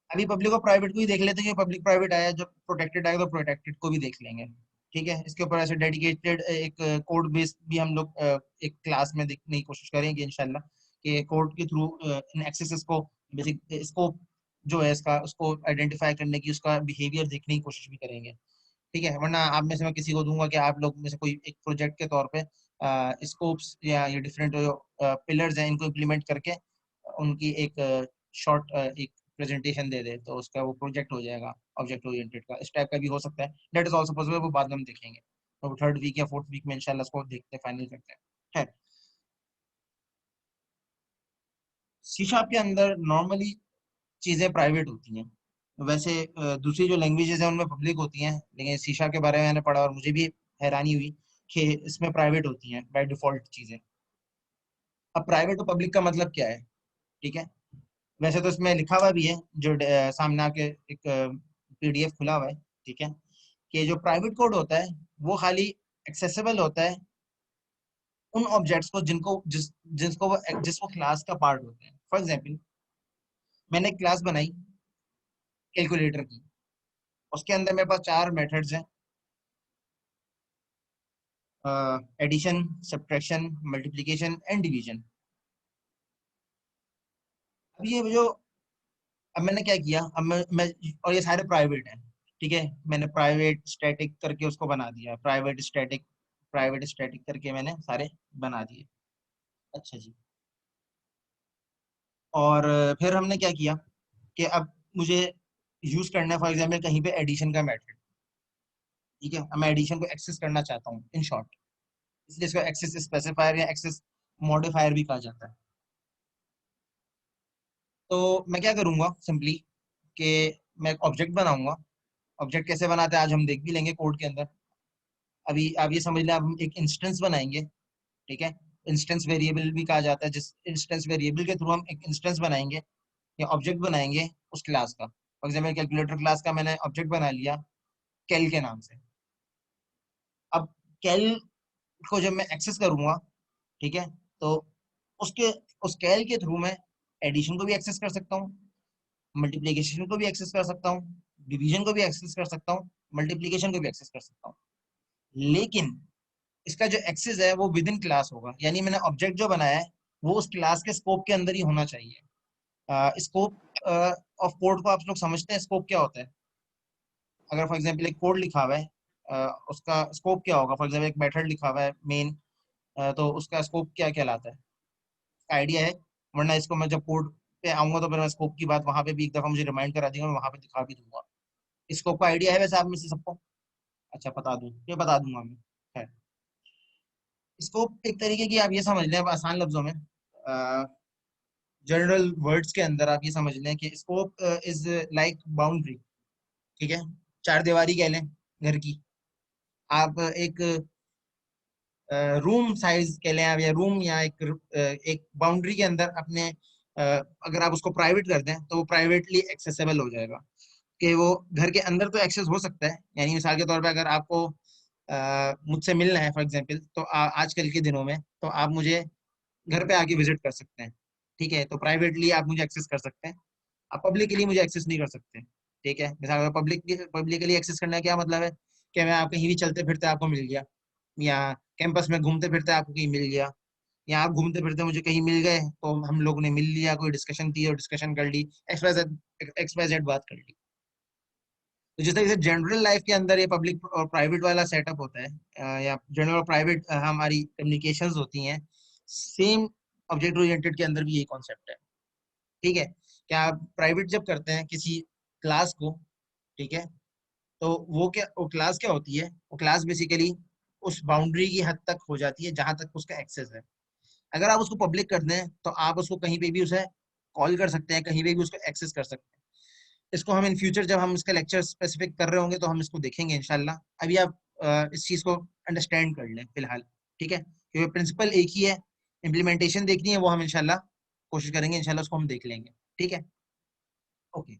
अभी पब्लिक और प्राइवेट को ही देख लेते हैं कि पब्लिक प्राइवेट आया, जब प्रोटेक्टेड आएगा तो प्रोटेक्टेड को भी देख लेंगे, ठीक है। इसके ऊपर ऐसे डेडिकेटेड एक कोड बेस भी हम लोग एक क्लास में देखने की कोशिश करेंगे इंशाल्लाह, कि कोड के थ्रू इन एक्सेसेस को, बेसिक स्कोप जो है इसका, उसको आइडेंटिफाई करने की, उसका बिहेवियर देखने की कोशिश भी करेंगे, ठीक है। वरना आप में से मैं किसी को दूंगा कि आप लोग में से कोई एक प्रोजेक्ट के तौर पे स्कोप्स या ये डिफरेंट जो पिलर्स हैं इनको इम्प्लीमेंट करके उनकी एक शॉर्ट एक प्रेजेंटेशन दे दे, तो उसका वो प्रोजेक्ट हो जाएगा ऑब्जेक्ट ओरिएंटेड का। इस टाइप का भी हो सकता है, दैट इज आल्सो पॉसिबल, वो बाद में हम देखेंगे। तो थर्ड वीक या फोर्थ वीक में इंशाल्लाह उसको देखते फाइनल करते हैं। है सी शार्प के अंदर नॉर्मली चीजें प्राइवेट होती हैं। वैसे दूसरी जो लैंग्वेजेस हैं उनमें पब्लिक होती हैं, लेकिन सी शार्प के बारे में मैंने पढ़ा और मुझे भी हैरानी हुई कि इसमें प्राइवेट होती हैं बाय डिफॉल्ट चीजें। अब प्राइवेट और पब्लिक का मतलब क्या है, ठीक है। वैसे तो इसमें लिखा हुआ भी है, जो सामने आपके एक पीडीएफ खुला हुआ है, ठीक है, कि जो प्राइवेट कोड होता है वो खाली एक्सेसिबल होता है उन ऑब्जेक्ट्स को जिनको जिसको वो जिसको क्लास का पार्ट होते हैं। फॉर एग्जांपल, मैंने एक क्लास बनाई कैलकुलेटर की, उसके अंदर मेरे पास चार मेथड्स हैं, addition, subtraction, multiplication and division. अब ये जो, अब मैंने क्या किया, अब मैं और ये सारे प्राइवेट हैं, ठीक है। मैंने प्राइवेट स्टैटिक करके उसको बना दिया, प्राइवेट स्टैटिक करके मैंने सारे बना दिए। अच्छा जी। और फिर हमने क्या किया कि अब मुझे यूज करना है फॉर एग्जाम्पल कहीं पे एडिशन का मेथड, ठीक है। अब मैं एडिशन को एक्सेस करना चाहता हूँ इन शॉर्ट, इसलिए इसको एक्सेस स्पेसिफायर या एक्सेस मॉडिफायर भी कहा जाता है। तो मैं क्या करूंगा सिंपली कि मैं एक ऑब्जेक्ट बनाऊंगा। ऑब्जेक्ट कैसे बनाते हैं आज हम देख भी लेंगे कोड के अंदर। अभी आप ये समझ लें, अब हम एक इंस्टेंस बनाएंगे, ठीक है। इंस्टेंस वेरिएबल भी कहा जाता है, जिस इंस्टेंस वेरिएबल के थ्रू हम एक इंस्टेंस बनाएंगे या ऑब्जेक्ट बनाएंगे उस क्लास का। फॉर एग्जाम्पल कैलकुलेटर क्लास का मैंने ऑब्जेक्ट बना लिया कैल के नाम से। अब कैल को जब मैं एक्सेस करूंगा, ठीक है, तो उसके उस कैल के थ्रू मैं एडिशन को भी एक्सेस कर सकता हूँ, मल्टीप्लीकेशन को भी एक्सेस कर सकता हूँ, डिवीजन को भी एक्सेस कर सकता हूँ, मल्टीप्लीकेशन को भी एक्सेस कर सकता हूँ। लेकिन इसका जो एक्सेस है वो विद इन क्लास होगा, यानी मैंने ऑब्जेक्ट जो बनाया है वो उस क्लास के स्कोप के अंदर ही होना चाहिए। स्कोप ऑफ कोड को आप लोग समझते हैं, स्कोप क्या होता है? अगर फॉर एग्जांपल एक कोड लिखा हुआ है, उसका स्कोप क्या होगा? फॉर एग्जांपल एक मेथड लिखा हुआ है मेन, तो उसका स्कोप क्या कहलाता है? आइडिया है? वरना इसको मैं जब कोड पे आऊंगा तो फिर मैं स्कोप की बात वहां पे भी एक दफा मुझे रिमाइंड करा दूंगा, मैं वहां पे दिखा भी दूंगा। स्कोप का आइडिया है वैसे आप में से सबको? अच्छा, बता दूं? ये बता दूंगा मैं। है, स्कोप एक तरीके की आप ये समझ लें, अब आसान लफ्जों में, जनरल वर्ड्स के अंदर आप ये समझ लें कि स्कोप इज लाइक बाउंड्री, ठीक है। चार दीवारी कह लें घर की। आप एक रूम साइज कह लें आप, या रूम, या एक बाउंड्री के अंदर अपने अगर आप उसको प्राइवेट कर दें तो वो प्राइवेटली एक्सेसिबल हो जाएगा, कि वो घर के अंदर तो एक्सेस हो सकता है। यानी मिसाल के तौर पे अगर आपको मुझसे मिलना है फॉर एग्जांपल, तो आजकल के दिनों में तो आप मुझे घर पे आके विजिट कर सकते हैं, ठीक है। तो प्राइवेटली आप मुझे एक्सेस कर सकते हैं, आप पब्लिकली मुझे एक्सेस नहीं कर सकते, ठीक है। मिसाल पब्लिकली एक्सेस करने का क्या मतलब है कि मैं आप कहीं भी चलते फिरते आपको मिल गया, या कैंपस में घूमते फिरते आपको कहीं मिल गया, या आप घूमते फिरते मुझे कहीं मिल गए तो हम लोगों ने मिल लिया, कोई डिस्कशन थी और डिस्कशन कर ली, एक्स वाई जेड बात कर ली। तो जिस तरीके से जनरल लाइफ के अंदर ये पब्लिक और प्राइवेट वाला सेटअप होता है, या जनरल और प्राइवेट हमारी कम्युनिकेशंस होती हैं, सेम ऑब्जेक्ट ओरिएंटेड के अंदर भी यही कॉन्सेप्ट है, ठीक है। क्या आप प्राइवेट जब करते हैं किसी क्लास को, ठीक है, तो वो क्लास क्या होती है, वो क्लास बेसिकली उस बाउंड्री की हद तक हो जाती है जहां तक उसका एक्सेस है। अगर आप उसको पब्लिक कर दें तो आप उसको कहीं पे भी उसे कॉल कर सकते हैं, कहीं पे भी उसको एक्सेस कर सकते हैं। इसको हम इन फ्यूचर जब हम इसका लेक्चर स्पेसिफिक कर रहे होंगे तो हम इसको देखेंगे इंशाल्लाह। अभी आप इस चीज को अंडरस्टैंड कर लें फिलहाल, ठीक है, क्योंकि प्रिंसिपल एक ही है, इम्प्लीमेंटेशन देखनी है वो हम इंशाल्लाह कोशिश करेंगे, इंशाल्लाह उसको हम देख लेंगे, ठीक है। ओके,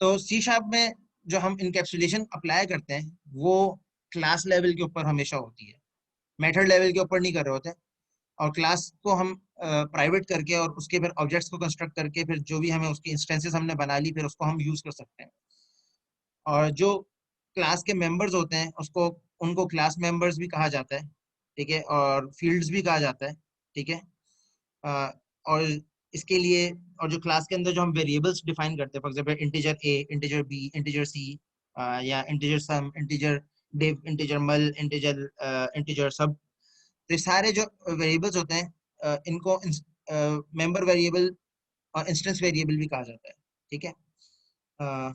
तो सी शार्प में जो हम इनकैप्सुलेशन अप्लाई करते हैं वो क्लास लेवल के ऊपर हमेशा होती है, मेथड लेवल के ऊपर नहीं कर रहे होते। और क्लास को हम प्राइवेट करके और उसके फिर ऑब्जेक्ट्स को कंस्ट्रक्ट करके फिर जो भी हमें उसकी इंस्टेंसेस हमने बना ली फिर उसको हम यूज कर सकते हैं। और जो क्लास के मेंबर्स होते हैं उसको उनको क्लास मेंबर्स भी कहा जाता है, ठीक है, और फील्ड्स भी कहा जाता है, ठीक है। अ, और इसके लिए और जो क्लास के अंदर जो हम वेरिएबल्स डिफाइन करते हैं, for example integer A, integer B, integer C, या integer sum, integer div, integer mul, integer sub, तो ये सारे जो वेरिएबल्स होते हैं इनको मेंबर वेरिएबल और इंस्टेंस वेरिएबल भी कहा जाता है, ठीक है। अ,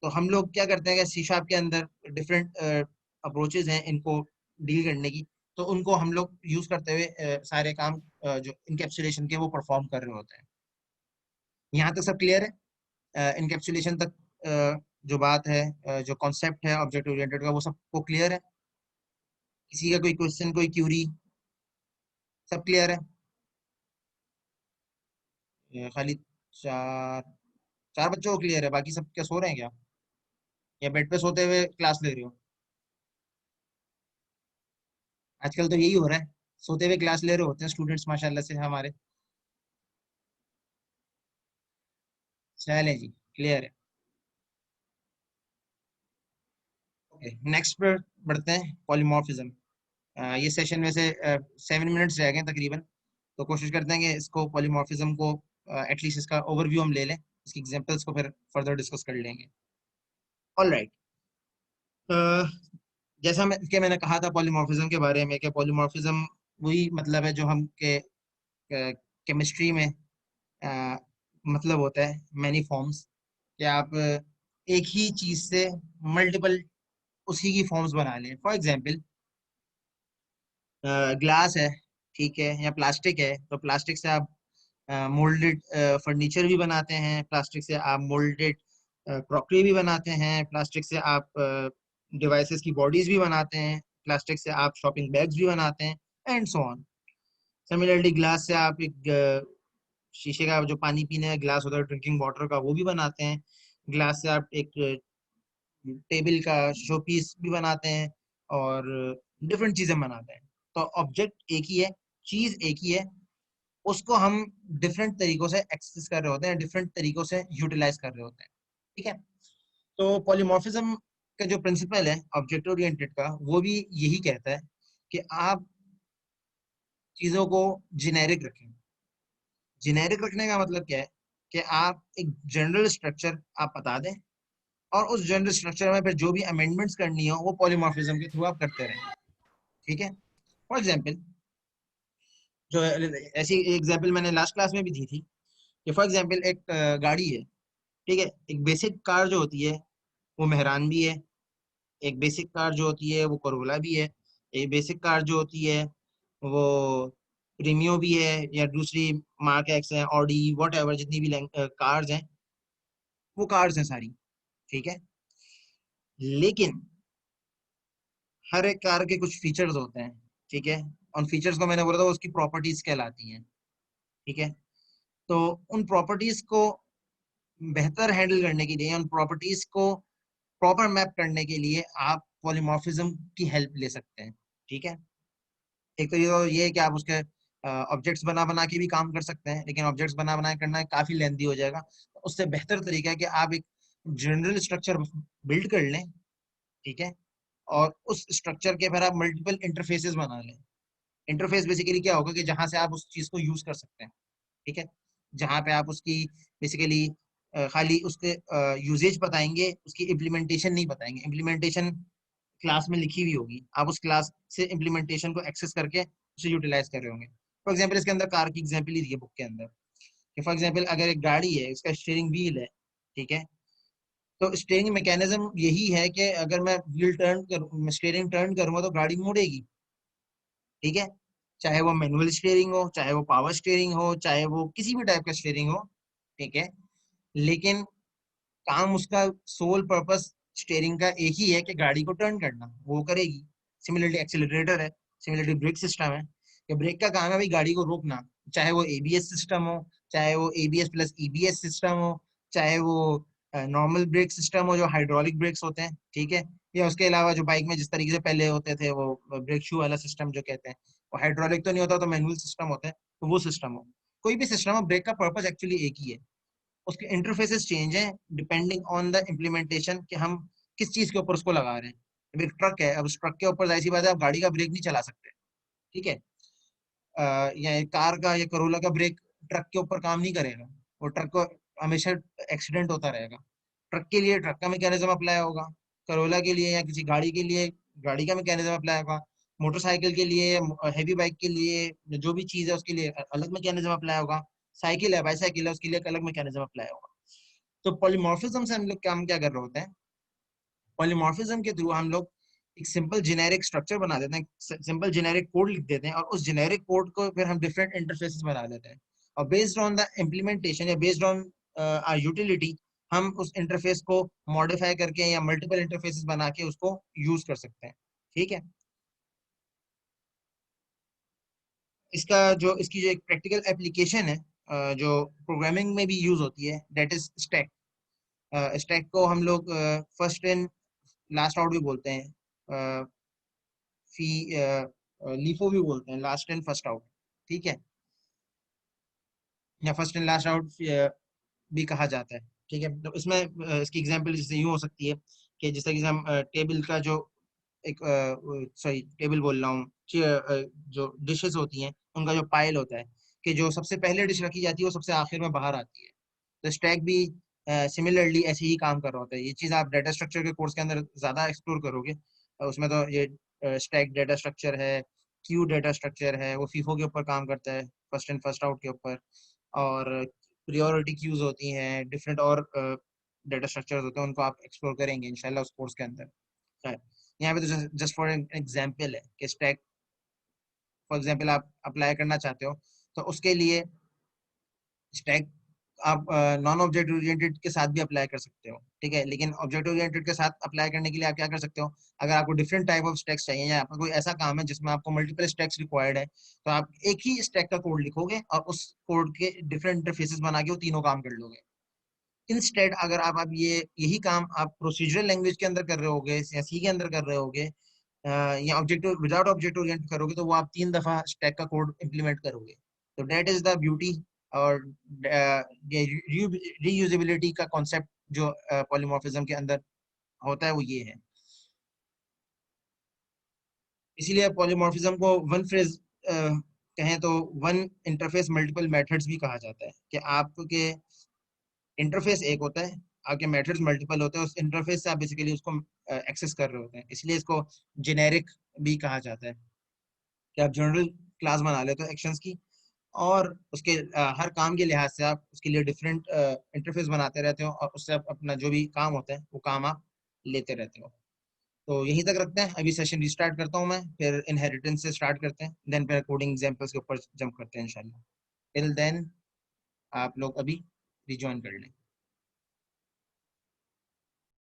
तो हम लोग क्या करते हैं कि सी शार्प के अंदर डिफरेंट अप्रोचेज हैं इनको डील करने की, तो उनको हम लोग यूज करते हुए सारे काम जो इनकैप्सुलेशन के वो परफॉर्म कर रहे होते हैं। यहाँ तक सब क्लियर है? इनकैप्सुलेशन तक जो बात है, जो कॉन्सेप्ट है ऑब्जेक्ट ओरिएंटेड का, वो सबको क्लियर है? किसी का कोई क्वेश्चन, कोई क्यूरी? सब क्लियर है? ये खाली चार चार बच्चों को क्लियर है, बाकी सब क्या सो रहे हैं क्या, या बेड पे सोते हुए क्लास ले रहे हो? आजकल तो यही हो रहा है, सोते हुए क्लास ले रहे होते हैं स्टूडेंट्स माशाल्लाह से हमारे। चले जी, क्लियर है। ओके, नेक्स्ट पर बढ़ते हैं, पॉलीमॉर्फिज्म। ये सेशन में से 7 मिनट्स रह गए हैं तकरीबन, तो कोशिश करते हैं कि इसको पॉलीमॉर्फिज्म को एटलीस्ट इसका ओवरव्यू हम ले लें, इसकी एग्जांपल्स को फिर फर्दर डिस्कस कर लेंगे। ऑल राइट, जैसा मैंने कहा था पॉलीमॉर्फिज्म के बारे में कि पॉलीमॉर्फिज्म वही मतलब है जो हम के केमिस्ट्री में अ, मतलब होता है मैनी फॉर्म्स, कि आप एक ही चीज से मल्टीपल उसी की फॉर्म्स बना लें। फॉर एग्जांपल ग्लास है, ठीक है, या प्लास्टिक है, तो प्लास्टिक से आप मोल्डेड फर्नीचर भी बनाते हैं, प्लास्टिक से आप मोल्डेड क्रॉकरी भी बनाते हैं, प्लास्टिक से आप डिवाइसेस की बॉडीज भी बनाते हैं, प्लास्टिक से आप शॉपिंग बैग्स भी बनाते हैं, and so on. Similarly glass से आप एक शीशे का जो पानी पीने का ग्लास होता है ड्रिंकिंग वाटर का, वो भी बनाते हैं। ग्लास से आप एक टेबल का शो पीस भी बनाते हैं और डिफरेंट चीजें बनाते हैं। तो ऑब्जेक्ट एक ही है, चीज एक ही है, उसको हम डिफरेंट तरीकों से एक्सेस कर रहे होते हैं, डिफरेंट तरीकों से यूटिलाइज कर रहे होते हैं, ठीक है। तो पॉलीमॉर्फिज्म का जो प्रिंसिपल है ऑब्जेक्ट ओरिएंटेड का, वो भी यही कहता है कि आप चीजों को जेनेरिक रखें। जेनेरिक रखने का मतलब क्या है कि आप एक जनरल स्ट्रक्चर आप बता दें और उस जनरल स्ट्रक्चर में फिर जो भी अमेंडमेंट्स करनी हो वो पॉलीमॉर्फिज्म के थ्रू आप करते रहें, ठीक है। फॉर एग्जाम्पल, जो ऐसी एग्जाम्पल मैंने लास्ट क्लास में भी दी थी कि फॉर एग्जाम्पल एक गाड़ी है, ठीक है, एक बेसिक कार जो होती है वो मेहरान भी है, एक बेसिक कार जो होती है वो करोला भी है, एक बेसिक कार जो होती है वो प्रीमियो भी है, या दूसरी मार्क एक्स है, ऑडी, वॉट एवर, जितनी भी कार्स हैं वो कार्स हैं सारी, ठीक है। लेकिन हर एक कार के कुछ फीचर्स होते हैं, ठीक है, उन फीचर्स को मैंने बोला था वो उसकी प्रॉपर्टीज कहलाती हैं, ठीक है। तो उन प्रॉपर्टीज को बेहतर हैंडल करने के लिए, उन प्रॉपर्टीज को प्रॉपर मैप करने के लिए आप पॉलीमॉर्फिज्म की हेल्प ले सकते हैं, ठीक है। एक तो ये है कि आप उसके ऑब्जेक्ट्स बना बना के भी काम कर सकते हैं, लेकिन ऑब्जेक्ट्स बना बना के करना काफी लेंथी हो जाएगा। तो उससे बेहतर तरीका है कि आप एक जनरल स्ट्रक्चर बिल्ड कर लें, ठीक है, और उस स्ट्रक्चर के फिर आप मल्टीपल इंटरफेसेस बना लें। इंटरफेस बेसिकली क्या होगा कि जहां से आप उस चीज को यूज कर सकते हैं, ठीक है, जहां पे आप उसकी बेसिकली खाली उसके यूजेज बताएंगे, उसकी इम्प्लीमेंटेशन नहीं बताएंगे। इम्प्लीमेंटेशन क्लास में लिखी हुई होगी, आप उस क्लास से इम्प्लीमेंटेशन को एक्सेस करके उसे यूटिलाइज कर रहे होंगे। फॉर एग्जाम्पल इसके अंदर कार की एग्जाम्पल ही दी है बुक के अंदर कि फॉर एग्जाम्पल अगर एक गाड़ी है, इसका स्टीयरिंग व्हील है, ठीक है, तो स्टीयरिंग मैकेनिज्म यही है कि अगर मैं व्हील टर्न करूँ, स्टीयरिंग टर्न करूंगा तो गाड़ी मुड़ेगी, ठीक है। चाहे वो मैनुअल स्टीयरिंग हो, चाहे वो पावर स्टीयरिंग हो, चाहे वो किसी भी टाइप का स्टीयरिंग हो, ठीक है। लेकिन काम उसका सोल पर्पस स्टीयरिंग का एक ही है कि गाड़ी को टर्न करना, वो करेगी। सिमिलरली एक्सीलरेटर है, सिमिलरली ब्रेक सिस्टम है, कि ब्रेक का काम है भाई गाड़ी को रोकना, चाहे वो एबीएस सिस्टम हो, चाहे वो एबीएस प्लस ईबीएस सिस्टम हो, चाहे वो नॉर्मल ब्रेक सिस्टम हो जो हाइड्रोलिक ब्रेक्स होते हैं, ठीक है। या उसके अलावा जो बाइक में जिस तरीके से पहले होते थे वो ब्रेक शू वाला सिस्टम जो कहते हैं, वो हाइड्रोलिक तो नहीं होता, तो मैनुअल सिस्टम होता है, तो वो सिस्टम हो, कोई भी सिस्टम हो, ब्रेक का पर्पस एक्चुअली एक ही है। उसके इंटरफेसेस चेंज है डिपेंडिंग ऑन द इम्प्लीमेंटेशन कि हम किस चीज के ऊपर उसको लगा रहे हैं। अब एक ट्रक है, अब उस ट्रक के ऊपर जाहिर सी बात है आप गाड़ी का ब्रेक नहीं चला सकते, ठीक है। या एक कार का या करोला का ब्रेक ट्रक के ऊपर काम नहीं करेगा, वो ट्रक को हमेशा एक्सीडेंट होता रहेगा। ट्रक के लिए ट्रक का मैकेनिज्म अप्लाई होगा, करोला के लिए या किसी गाड़ी के लिए गाड़ी का मैकेनिज्म अप्लाई होगा, मोटरसाइकिल के लिए, हैवी बाइक के लिए, जो भी चीज है उसके लिए अलग मैकेनिज्म अप्लाई होगा। साइकिल है, बाईसाइकिल है, उसके लिए एक अलग मैकेनिज्म अप्लाई होगा। तो पॉलीमॉर्फिज्म से हम लोग काम क्या कर रहे होते हैं, पॉलीमॉर्फिज्म के थ्रू हम लोग एक सिंपल जेनेरिक स्ट्रक्चर बना देते हैं, सिंपल जेनेरिक कोड लिख देते हैं, और उस जेनेरिक कोड को फिर हम डिफरेंट इंटरफेसेस बना देते हैं, और बेस्ड ऑन द इम्प्लीमेंटेशन या बेस्ड ऑन आवर यूटिलिटी हम उस इंटरफेस को मॉडिफाई करके या मल्टीपल इंटरफेसेस बना के उसको यूज कर सकते हैं, ठीक है। इसकी जो एक प्रैक्टिकल एप्लीकेशन है जो प्रोग्रामिंग में भी यूज होती है, दैट इज स्टैक। स्टैक को हम लोग फर्स्ट इन लास्ट आउट भी बोलते हैं, फी लीफो भी बोलते हैं, लास्ट इन फर्स्ट आउट, ठीक है, या फर्स्ट इन लास्ट आउट भी कहा जाता है, ठीक है। तो इसमें इसकी एग्जांपल जैसे यूं हो सकती है कि जिस तरीके से हम टेबल का जो एक सॉरी टेबल बोल रहा हूँ, जो डिशेस होती हैं उनका जो पाइल होता है, कि जो सबसे पहले डिश रखी जाती है वो सबसे आखिर में बाहर आती है। तो स्टैक भी सिमिलरली ऐसे ही काम कर रहा होता है। ये चीज़ आप डाटा स्ट्रक्चर के कोर्स के अंदर ज़्यादा एक्सप्लोर करोगे, उसमें तो ये स्टैक डाटा स्ट्रक्चर है, क्यू डाटा स्ट्रक्चर है, वो फीफो के ऊपर काम करता है, फर्स्ट इन फर्स्ट आउट के ऊपर, और प्रियोरिटी क्यूज होती हैं, डिफरेंट और डाटा स्ट्रक्चर्स होते हैं, उनको आप एक्सप्लोर करेंगे इंशाल्लाह उस कोर्स के अंदर। है। यहाँ पे तो जस्ट फॉर एग्जांपल है कि स्टैक फॉर एग्जांपल आप अप्लाई करना चाहते हो, तो उसके लिए स्टैक आप नॉन ऑब्जेक्ट ओरिएंटेड के साथ भी अप्लाई कर सकते हो, ठीक है। लेकिन ऑब्जेक्ट ओरिएंटेड के साथ अप्लाई करने के लिए आप क्या कर सकते हो, अगर आपको डिफरेंट टाइप ऑफ स्टैक्स चाहिए या आपका कोई ऐसा काम है जिसमें आपको मल्टीपल स्टैक्स रिक्वायर्ड है, तो आप एक ही स्टैक का कोड लिखोगे और उस कोड के डिफरेंट इंटरफेसेस बना के वो तीनों काम कर लोगे। इंस्टेड अगर आप ये यही काम आप प्रोसीजरल लैंग्वेज के अंदर कर रहे होगे या सी के अंदर कर रहे होगे, या ऑब्जेक्ट विदाउट ऑब्जेक्ट ओरिएंट करोगे, तो वो आप 3 दफा स्टैक का कोड इंप्लीमेंट करोगे। तो दैट इज द ब्यूटी और रीयूजेबिलिटी का कॉन्सेप्ट जो पॉलीमॉर्फिज्म के अंदर होता है वो ये है। इसीलिए पॉलीमॉर्फिज्म को वन फ्रेज कहें तो वन इंटरफेस मल्टीपल मेथड्स भी कहा जाता है, कि आपके इंटरफेस एक होता है, आपके मेथड्स मल्टीपल होते हैं, उस इंटरफेस से आप बेसिकली उसको एक्सेस कर रहे होते हैं, इसलिए इसको जेनेरिक भी कहा जाता है, कि आप जनरल क्लास बना लेते हो एक्शंस की, और उसके हर काम के लिहाज से आप उसके लिए डिफरेंट इंटरफेस बनाते रहते हो, और उससे आप अपना जो भी काम होता है वो काम आप लेते रहते हो। तो यहीं तक रखते हैं, अभी सेशन रिस्टार्ट करता हूँ मैं, फिर इनहेरिटेंस से स्टार्ट करते हैं, देन फिर कोडिंग एग्जांपल्स के ऊपर जंप करते हैं इंशाल्लाह। टिल देन आप लोग अभी रिजॉइन कर लें।